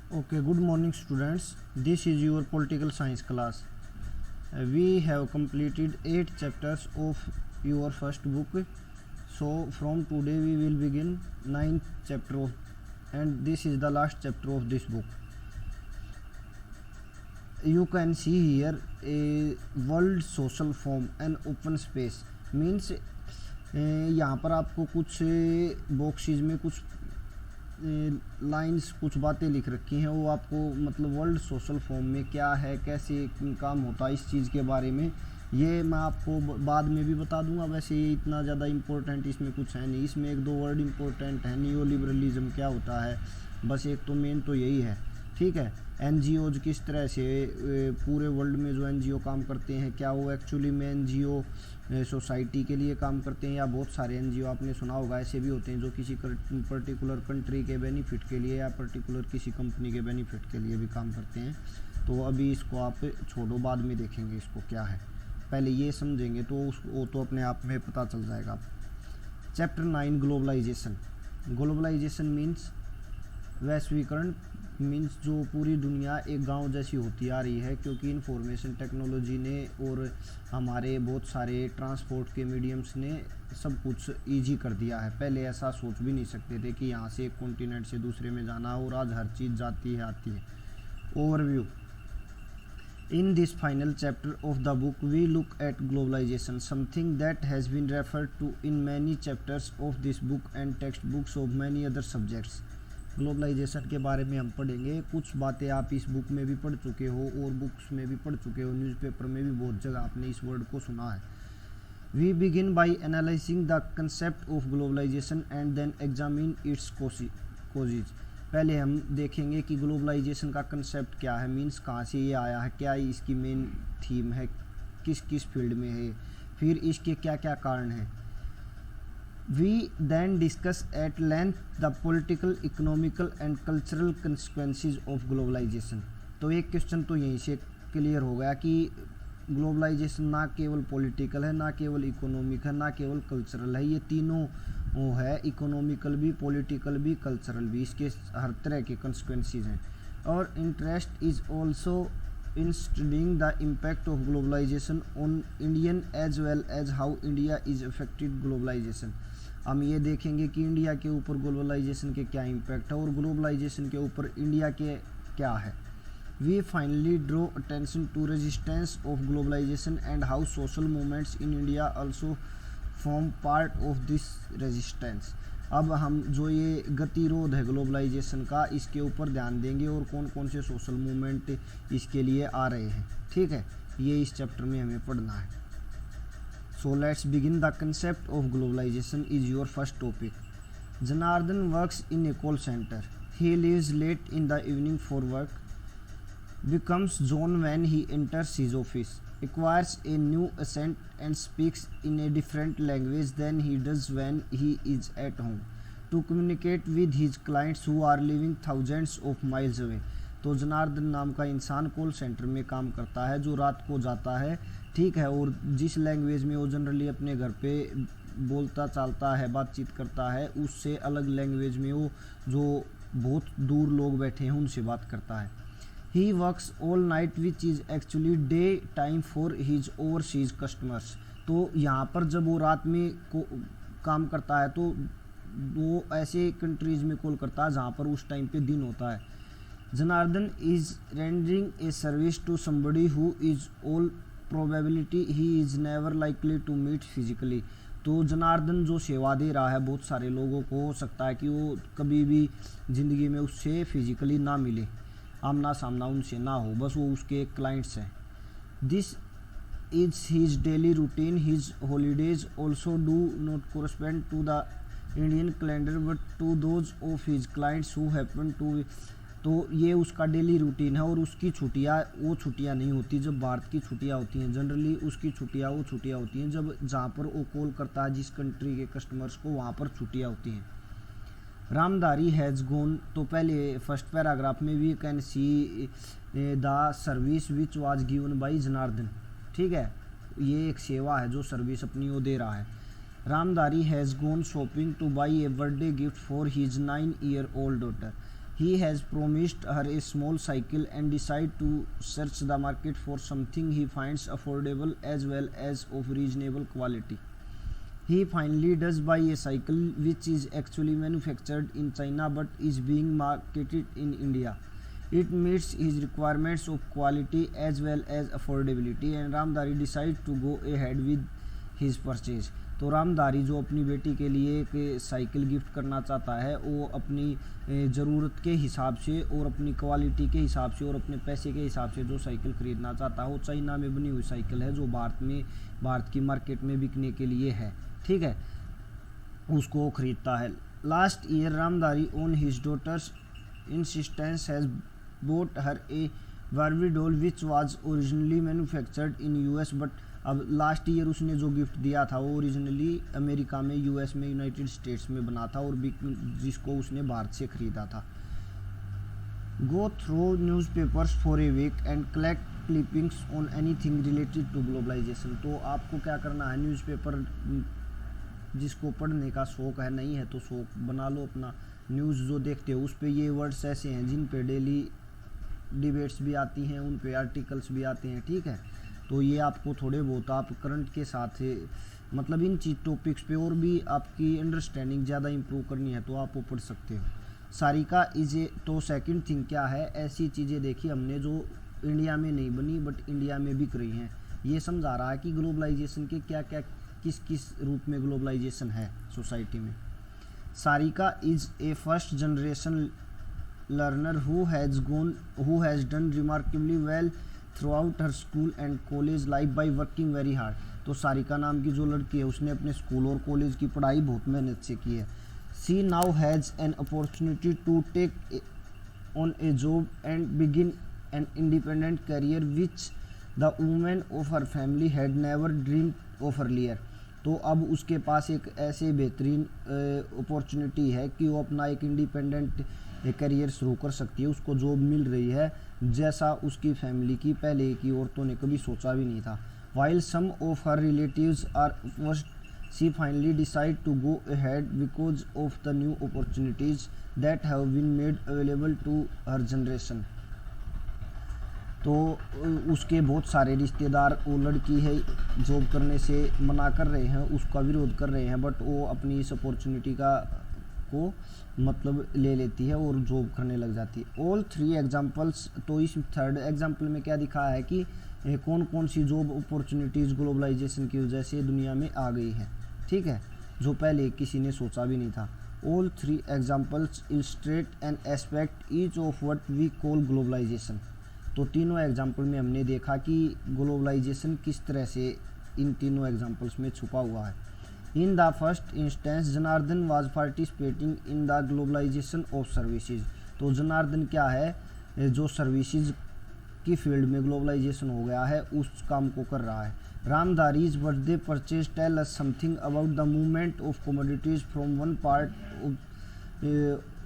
Okay, good morning students. This is your political science class. We have completed 8 chapters of your first book. So from today we will begin 9th chapter and this is the last chapter of this book. You can see here a world social form and open space means यहाँ पर आपको कुछ boxes में कुछ lines कुछ बातें लिख रखी हैं, वो आपको मतलब वर्ल्ड सोशल फॉर्म में क्या है, कैसे काम होता है, इस चीज़ के बारे में ये मैं आपको बाद में भी बता दूंगा। वैसे ये इतना ज़्यादा इम्पोर्टेंट इसमें कुछ है नहीं, इसमें एक दो वर्ड इम्पोर्टेंट है। नियो लिबरलिज्म क्या होता है, बस एक तो मेन तो यही है, ठीक है। एनजीओज किस तरह से पूरे वर्ल्ड में जो एनजीओ काम करते हैं, क्या वो एक्चुअली में एनजीओ सोसाइटी के लिए काम करते हैं या बहुत सारे एनजीओ आपने सुना होगा ऐसे भी होते हैं जो किसी पर्टिकुलर कंट्री के बेनिफिट के लिए या पर्टिकुलर किसी कंपनी के बेनिफिट के लिए भी काम करते हैं। तो अभी इसको आप छोड़ो, बाद में देखेंगे इसको क्या है, पहले ये समझेंगे तो वो तो अपने आप में पता चल जाएगा। Chapter 9 globalisation. ग्लोबलाइजेशन मीन्स वैश्वीकरण, मीन्स जो पूरी दुनिया एक गांव जैसी होती आ रही है, क्योंकि इंफॉर्मेशन टेक्नोलॉजी ने और हमारे बहुत सारे ट्रांसपोर्ट के मीडियम्स ने सब कुछ इजी कर दिया है। पहले ऐसा सोच भी नहीं सकते थे कि यहाँ से एक कॉन्टिनेंट से दूसरे में जाना, और आज हर चीज़ जाती है आती है। Overview. In this final chapter of the book, we look at globalization, something that has been referred to in many chapters of this book and textbooks of many other subjects. Globalisation के बारे में हम पढ़ेंगे। कुछ बातें आप इस book में भी पढ़ चुके हो और बुक्स में भी पढ़ चुके हो, न्यूज़पेपर में भी बहुत जगह आपने इस वर्ड को सुना है। We begin by analysing the concept of globalisation and then examine its causes. पहले हम देखेंगे कि ग्लोबलाइजेशन का कंसेप्ट क्या है, मीन्स कहाँ से ये आया है, क्या इसकी मेन थीम है, किस किस फील्ड में है, फिर इसके क्या क्या कारण हैं। We then discuss at length the political, economical and cultural consequences of globalization. तो एक क्वेश्चन तो यहीं से क्लियर हो गया कि ग्लोबलाइजेशन ना केवल पॉलिटिकल है, ना केवल इकोनॉमिक है, ना केवल कल्चरल है, ये तीनों है, इकोनॉमिकल भी, पॉलिटिकल भी, कल्चरल भी, इसके हर तरह के कंसिक्वेंसेस हैं। और interest is also in studying the impact of globalization on Indian as well as how India is affected globalization. हम ये देखेंगे कि इंडिया के ऊपर ग्लोबलाइजेशन के क्या इम्पैक्ट है और ग्लोबलाइजेशन के ऊपर इंडिया के क्या है। We finally draw attention to resistance of globalization and how social movements in India also form part of this resistance. अब हम जो ये गतिरोध है ग्लोबलाइजेशन का, इसके ऊपर ध्यान देंगे और कौन कौन से सोशल मूवमेंट इसके लिए आ रहे हैं, ठीक है। ये इस चैप्टर में हमें पढ़ना है। So let's begin. The concept of globalisation is your first topic. Janardan works in a call centre. He leaves late in the evening for work, becomes John when he enters his office, acquires a new accent and speaks in a different language than he does when he is at home, to communicate with his clients who are living thousands of miles away. तो जनार्दन नाम का इंसान call centre में काम करता है, जो रात को जाता है, ठीक है, और जिस लैंग्वेज में वो जनरली अपने घर पे बोलता चालता है, बातचीत करता है, उससे अलग लैंग्वेज में वो जो बहुत दूर लोग बैठे हैं उनसे बात करता है। He works all night which is actually day time for his overseas customers. तो यहाँ पर जब वो रात में काम करता है तो वो ऐसे कंट्रीज़ में कॉल करता है जहाँ पर उस टाइम पे दिन होता है। Janardan is rendering a service to somebody who is all probability he is never likely to meet physically. तो जनार्दन जो सेवा दे रहा है बहुत सारे लोगों को, हो सकता है कि वो कभी भी ज़िंदगी में उससे फिजिकली ना मिले, आमना सामना उनसे ना हो, बस वो उसके क्लाइंट्स हैं। This is his daily routine. His holidays also do not correspond to the Indian calendar but to those of his clients who happen to. तो ये उसका डेली रूटीन है और उसकी छुट्टियाँ वो छुट्टियाँ नहीं होती जब भारत की छुट्टियाँ होती हैं, जनरली उसकी छुट्टियाँ वो छुट्टियाँ होती हैं जब जहाँ पर वो कॉल करता है जिस कंट्री के कस्टमर्स को, वहाँ पर छुट्टियाँ होती हैं। Ramdhari has gone. तो पहले फर्स्ट पैराग्राफ में we can see the service which was given by Janardan, ठीक है, ये एक सेवा है जो सर्विस अपनी वो दे रहा है। Ramdhari has gone shopping two by A birthday gift for his 9-year-old daughter. He has promised her a small cycle and decide to search the market for something he finds affordable as well as of reasonable quality. He finally does buy a cycle which is actually manufactured in China but is being marketed in India. It meets his requirements of quality as well as affordability and Ramdari decide to go ahead with his purchase. तो रामदारी जो अपनी बेटी के लिए एक cycle gift करना चाहता है वो अपनी ज़रूरत के हिसाब से और अपनी क्वालिटी के हिसाब से और अपने पैसे के हिसाब से जो साइकिल ख़रीदना चाहता है वो चाइना में बनी हुई साइकिल है जो भारत की मार्केट में बिकने के लिए है, ठीक है, उसको ख़रीदता है. Last year Ramdari on his daughter's insistence has bought her a Barbie doll which was originally manufactured in US but अब लास्ट ईयर उसने जो गिफ्ट दिया था वो ओरिजिनली अमेरिका में यूएस में यूनाइटेड स्टेट्स में बना था और जिसको उसने भारत से ख़रीदा था. Go through newspapers for a week and collect clippings on anything related to globalisation. तो आपको क्या करना है, न्यूज़पेपर जिसको पढ़ने का शौक़ है, नहीं है तो शौक़ बना लो अपना. न्यूज़ जो देखते हो उस पर ये वर्ड्स ऐसे हैं जिन पे डेली डिबेट्स भी आती हैं, उन पे आर्टिकल्स भी आते हैं, ठीक है. तो ये आपको थोड़े बहुत आप करंट के साथ मतलब इन चीज़ टॉपिक्स पे और भी आपकी अंडरस्टैंडिंग ज़्यादा इंप्रूव करनी है तो आप वो पढ़ सकते हो. सारिका इज ए तो सेकंड थिंग क्या है, ऐसी चीज़ें देखी हमने जो इंडिया में नहीं बनी बट इंडिया में बिक रही हैं. ये समझा रहा है कि ग्लोबलाइजेशन के क्या क्या किस किस रूप में ग्लोबलाइजेशन है सोसाइटी में. Sarika is a first generation learner who has done remarkably well through out her school and college life by working very hard. तो सारिका नाम की जो लड़की है उसने अपने स्कूल और कॉलेज की पढ़ाई बहुत मेहनत से की है. She now has an opportunity to take on a job and begin an independent career which the women of her family had never dreamed of earlier. तो अब उसके पास एक ऐसे बेहतरीन अपॉर्चुनिटी है कि वो अपना एक इंडिपेंडेंट करियर शुरू कर सकती है. उसको जॉब मिल रही है जैसा उसकी फैमिली की पहले की औरतों ने कभी सोचा भी नहीं था. While some of her relatives are first she finally decide to go ahead because of the new opportunities that have been made available to her generation. तो उसके बहुत सारे रिश्तेदार वो लड़की है जॉब करने से मना कर रहे हैं, उसका विरोध कर रहे हैं, बट वो अपनी इस अपॉर्चुनिटी को मतलब ले लेती है और जॉब करने लग जाती है. All three examples. तो इस थर्ड एग्जांपल में क्या दिखाया है कि कौन कौन सी जॉब अपॉर्चुनिटीज़ ग्लोबलाइजेशन की वजह से दुनिया में आ गई हैं, ठीक है, जो पहले किसी ने सोचा भी नहीं था. All three examples illustrate an aspect each of what we call globalisation. तो तीनों एग्जांपल में हमने देखा कि ग्लोबलाइजेशन किस तरह से इन तीनों एग्जांपल्स में छुपा हुआ है. In the first instance Janardan was participating in the globalisation of services. तो जनार्दन क्या है, जो सर्विसेज की फील्ड में ग्लोबलाइजेशन हो गया है उस काम को कर रहा है. Ramdari's birthday purchase tell us something about the movement of commodities from one part of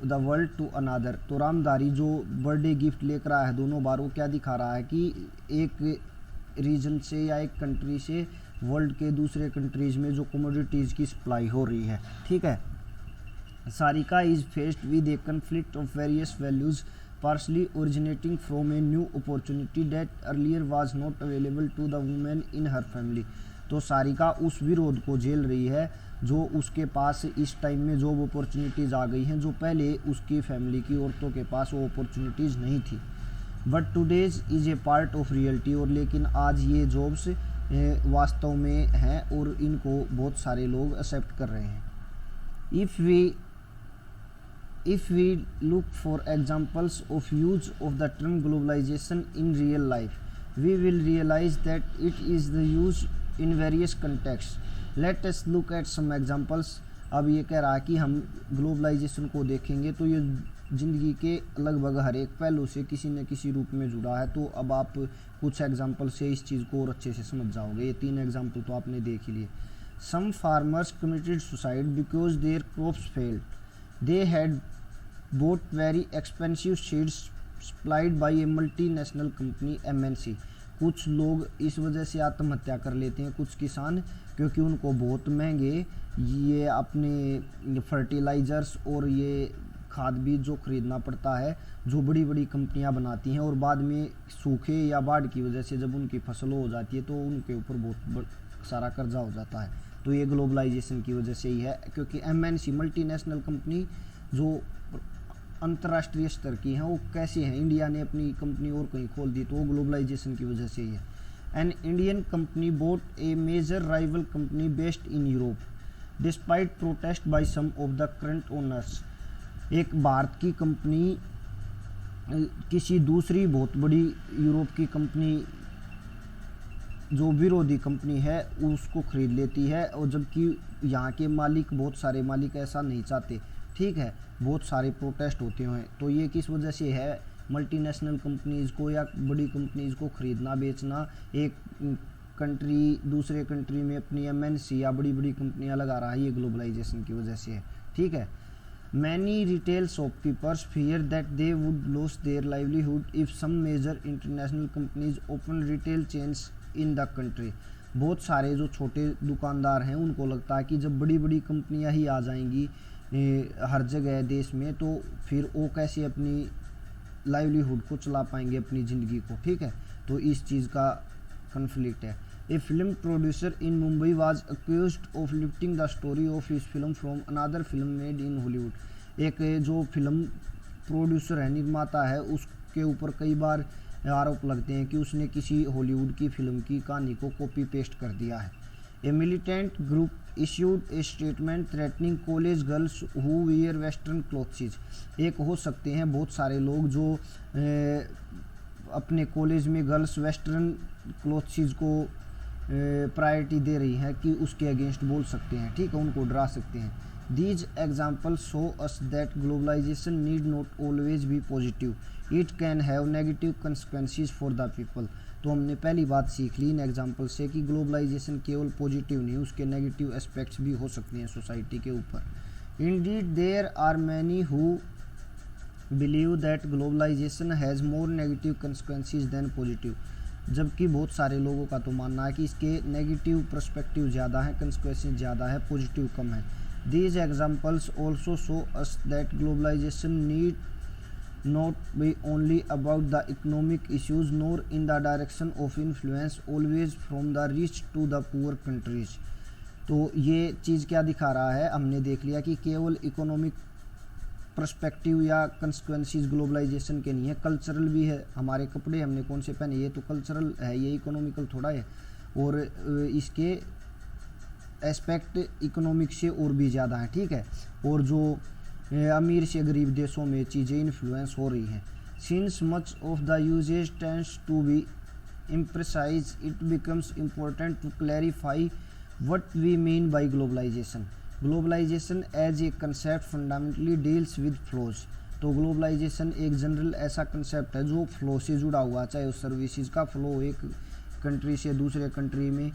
the world to another. तो रामदारी जो बर्थडे गिफ्ट लेकर आया है दोनों बार, वो क्या दिखा रहा है कि एक रीजन से या एक कंट्री से वर्ल्ड के दूसरे कंट्रीज़ में जो कमोडिटीज़ की सप्लाई हो रही है, ठीक है. Sarika is faced with A conflict of various values partially originating from a new opportunity that earlier was not available to the women in her family. तो सारिका उस विरोध को झेल रही है जो उसके पास इस टाइम में जॉब अपॉर्चुनिटीज़ आ गई हैं जो पहले उसकी फैमिली की औरतों के पास वो अपॉर्चुनिटीज़ नहीं थी. But today's is a part of reality. और लेकिन आज ये जॉब्स वास्तव में हैं और इनको बहुत सारे लोग एक्सेप्ट कर रहे हैं. If we look for examples of use of the term globalization in real life, we will realize that it is the use in various contexts. Let us look at some examples. अब ये कह रहा है कि हम globalisation को देखेंगे तो ये ज़िंदगी के लगभग हर एक पहलू से किसी न किसी रूप में जुड़ा है. तो अब आप कुछ एग्जाम्पल से इस चीज़ को और अच्छे से समझ जाओगे. ये तीन एग्जाम्पल तो आपने देख ही लिए. Some farmers committed suicide because their crops failed. They had bought very expensive seeds supplied by a multinational company MNC. कुछ लोग इस वजह से आत्महत्या कर लेते हैं, कुछ किसान, क्योंकि उनको बहुत महंगे ये अपने फर्टिलाइज़र्स और ये खाद बीज जो खरीदना पड़ता है, जो बड़ी बड़ी कंपनियां बनाती हैं, और बाद में सूखे या बाढ़ की वजह से जब उनकी फसल हो जाती है तो उनके ऊपर बहुत सारा कर्जा हो जाता है। तो ये ग्लोबलाइजेशन की वजह से ही है, क्योंकि एमएनसी मल्टीनेशनल कंपनी जो अंतर्राष्ट्रीय स्तर की हैं वो कैसी हैं, इंडिया ने अपनी कंपनी और कहीं खोल दी तो वो ग्लोबलाइजेशन की वजह से ही है। An Indian company bought a major rival company based in Europe despite protest by some of the current owners. एक भारत की कंपनी किसी दूसरी बहुत बड़ी यूरोप की कंपनी जो विरोधी कंपनी है उसको खरीद लेती है, और जबकि यहाँ के मालिक, बहुत सारे मालिक ऐसा नहीं चाहते, ठीक है, बहुत सारे प्रोटेस्ट होते हैं। तो ये किस वजह से है, मल्टीनेशनल कंपनीज़ को या बड़ी कंपनीज़ को खरीदना बेचना, एक कंट्री दूसरे कंट्री में अपनी एमएनसी या बड़ी बड़ी कंपनियां लगा रहा है, ये ग्लोबलाइजेशन की वजह से है, ठीक है। Many retail shopkeepers fear that they would lose their livelihood if some major international companies open retail chains in the country. बहुत सारे जो छोटे दुकानदार हैं उनको लगता है कि जब बड़ी बड़ी कंपनियां ही आ जाएंगी हर जगह देश में, तो फिर वो कैसे अपनी लाइवलीहुड को चला पाएंगे, अपनी ज़िंदगी को, ठीक है। तो इस चीज़ का कन्फ्लिक्ट है। A film producer in Mumbai was accused of lifting the story of his film from another film made in Hollywood. एक जो फिल्म प्रोड्यूसर है, निर्माता है, उसके ऊपर कई बार आरोप लगते हैं कि उसने किसी हॉलीवुड की फिल्म की कहानी को कॉपी पेस्ट कर दिया है। A militant group issued a statement threatening college girls who wear western clothes. एक हो सकते हैं बहुत सारे लोग जो अपने कॉलेज में गर्ल्स वेस्टर्न क्लोथ्स को प्रायोरिटी दे रही हैं कि उसके अगेंस्ट बोल सकते हैं, ठीक है, उनको डरा सकते हैं। These examples show us that globalization need not always be positive. It can have negative consequences for the people. तो हमने पहली बात सीख ली इन एग्जाम्पल से कि ग्लोबलाइजेशन केवल पॉजिटिव नहीं, उसके नेगेटिव एस्पेक्ट्स भी हो सकते हैं सोसाइटी के ऊपर। Indeed, there are many who believe that globalization has more negative consequences than positive. जबकि बहुत सारे लोगों का तो मानना है कि इसके नेगेटिव पर्सपेक्टिव ज़्यादा है, कंसिक्वेंसेस ज़्यादा है, पॉजिटिव कम है। These examples also show us that globalization need not be only about the economic issues nor in the direction of influence always from the rich to the poor countries. तो ये चीज़ क्या दिखा रहा है, हमने देख लिया कि केवल इकोनॉमिक पर्सपेक्टिव या कंसिक्वेंसेस ग्लोबलाइजेशन के नहीं है, कल्चरल भी है। हमारे कपड़े हमने कौन से पहने, ये तो कल्चरल है, ये इकोनॉमिकल थोड़ा है। और इसके एस्पेक्ट इकोनॉमिक से और भी ज़्यादा है, ठीक है। और जो अमीर से गरीब देशों में चीज़ें इन्फ्लुएंस हो रही हैं। Since much of the uses tends to be imprecise it becomes important to clarify what we mean by globalisation. Globalisation as a concept fundamentally deals with flows. तो ग्लोबलाइजेशन एक जनरल ऐसा कंसेप्ट है जो flow से जुड़ा हुआ, चाहे उस सर्विसेज का फ्लो एक कंट्री से दूसरे कंट्री में,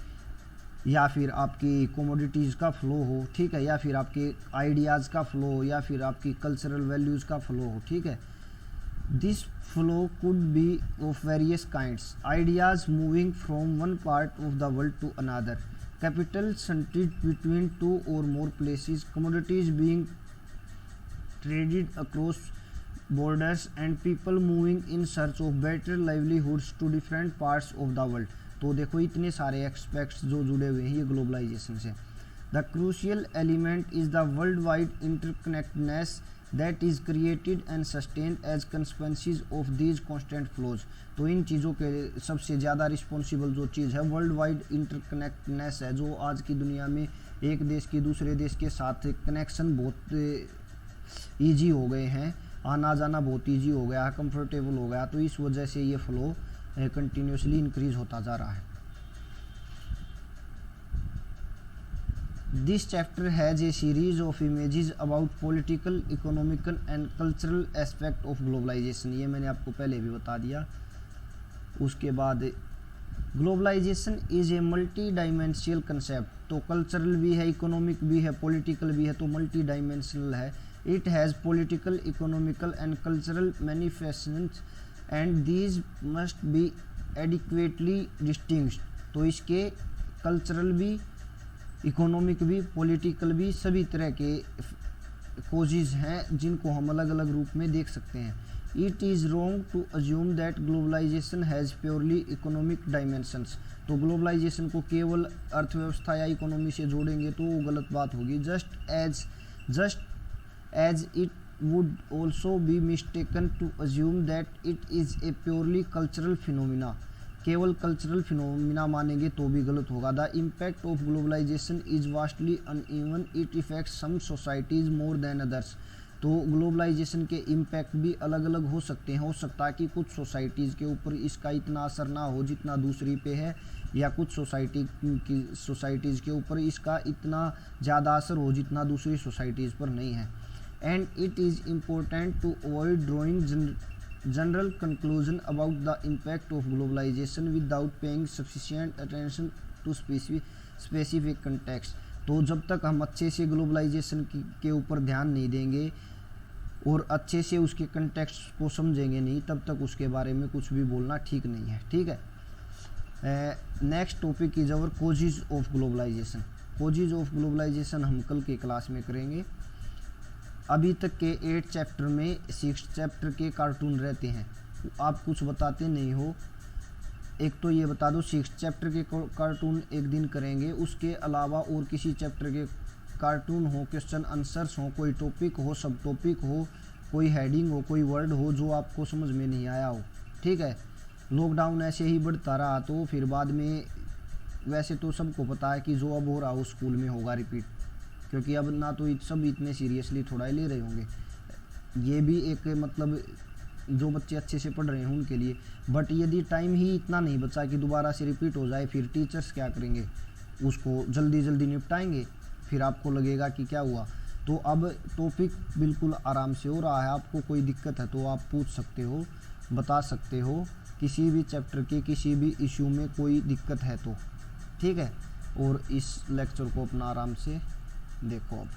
या फिर आपकी कोमोडिटीज़ का फ़्लो हो, ठीक है, या फिर आपके आइडियाज़ का फ़्लो हो, या फिर आपकी कल्चरल वैल्यूज़ का फ़्लो हो, ठीक है। This flow could be of various kinds, ideas moving from one part of the world to another, capital shunted between two और more places, commodities being traded across borders and people moving in search of better livelihoods to different parts of the world. तो देखो इतने सारे aspects जो जुड़े हुए हैं ये ग्लोबलाइजेशन से। The crucial element is the world wide interconnectedness that is created and sustained as consequences of these constant flows. तो इन चीज़ों के सबसे ज़्यादा रिस्पॉन्सिबल जो चीज़ है वर्ल्ड वाइड इंटरकनेक्टेडनेस है, जो आज की दुनिया में एक देश की दूसरे देश के साथ कनेक्शन बहुत ईजी हो गए हैं, आना जाना बहुत ईजी हो गया है, कंफर्टेबल हो गया, तो इस वजह से ये फ्लो कंटिन्यूसली इंक्रीज होता जा रहा है। This chapter has a series of images about political, economical and cultural aspect of globalisation. ये मैंने आपको पहले भी बता दिया। उसके बाद globalisation is a multi dimensional concept. तो कल्चरल भी है, इकोनॉमिक भी है, पॉलिटिकल भी है, तो मल्टी डायमेंशनल है। It has political, economical and cultural manifestations and these must be adequately distinguished। तो इसके कल्चरल भी, इकोनॉमिक भी, पॉलिटिकल भी, सभी तरह के कोजेज हैं जिनको हम अलग अलग रूप में देख सकते हैं। It is wrong to assume that globalisation has purely economic dimensions. तो ग्लोबलाइजेशन को केवल अर्थव्यवस्था या इकोनॉमी से जोड़ेंगे तो वो गलत बात होगी। Just as it would also be mistaken to assume that it is a purely cultural phenomena। केवल कल्चरल फिनोमिना मानेंगे तो भी गलत होगा। The impact of globalisation is vastly uneven, it affects some societies more than others. तो globalisation के impact भी अलग अलग हो सकते हैं। हो सकता है कि कुछ सोसाइटीज़ के ऊपर इसका इतना असर ना हो जितना दूसरी पे है, या कुछ सोसाइटीज़ के ऊपर इसका इतना ज़्यादा असर हो जितना दूसरी सोसाइटीज़ पर नहीं है। And it is important to avoid drawing general conclusion about the impact of globalization without paying sufficient attention to specific context। तो जब तक हम अच्छे से ग्लोबलाइजेशन के ऊपर ध्यान नहीं देंगे और अच्छे से उसके कंटेक्स्ट को समझेंगे नहीं, तब तक उसके बारे में कुछ भी बोलना ठीक नहीं है। ठीक है। Next topic is our causes of globalisation. Causes of globalisation हम कल के क्लास में करेंगे। अभी तक के 8 चैप्टर में 6 चैप्टर के कार्टून रहते हैं, आप कुछ बताते नहीं हो। एक तो ये बता दो 6 चैप्टर के कार्टून एक दिन करेंगे, उसके अलावा और किसी चैप्टर के कार्टून हो, क्वेश्चन आंसर्स हो, कोई टॉपिक हो, सब टॉपिक हो, कोई हेडिंग हो, कोई वर्ड हो जो आपको समझ में नहीं आया हो। ठीक है। लॉकडाउन ऐसे ही बढ़ता रहा तो फिर बाद में, वैसे तो सबको पता है कि जो अब हो रहा हो स्कूल में होगा रिपीट, क्योंकि अब ना तो सब इतने सीरियसली थोड़ा ले रहे होंगे। ये भी एक मतलब जो बच्चे अच्छे से पढ़ रहे हैं उनके लिए। बट यदि टाइम ही इतना नहीं बचा कि दोबारा से रिपीट हो जाए, फिर टीचर्स क्या करेंगे? उसको जल्दी जल्दी निपटाएंगे, फिर आपको लगेगा कि क्या हुआ। तो अब टॉपिक बिल्कुल आराम से हो रहा है। आपको कोई दिक्कत है तो आप पूछ सकते हो, बता सकते हो, किसी भी चैप्टर के किसी भी इशू में कोई दिक्कत है तो। ठीक है। और इस लेक्चर को अपना आराम से देखो अब।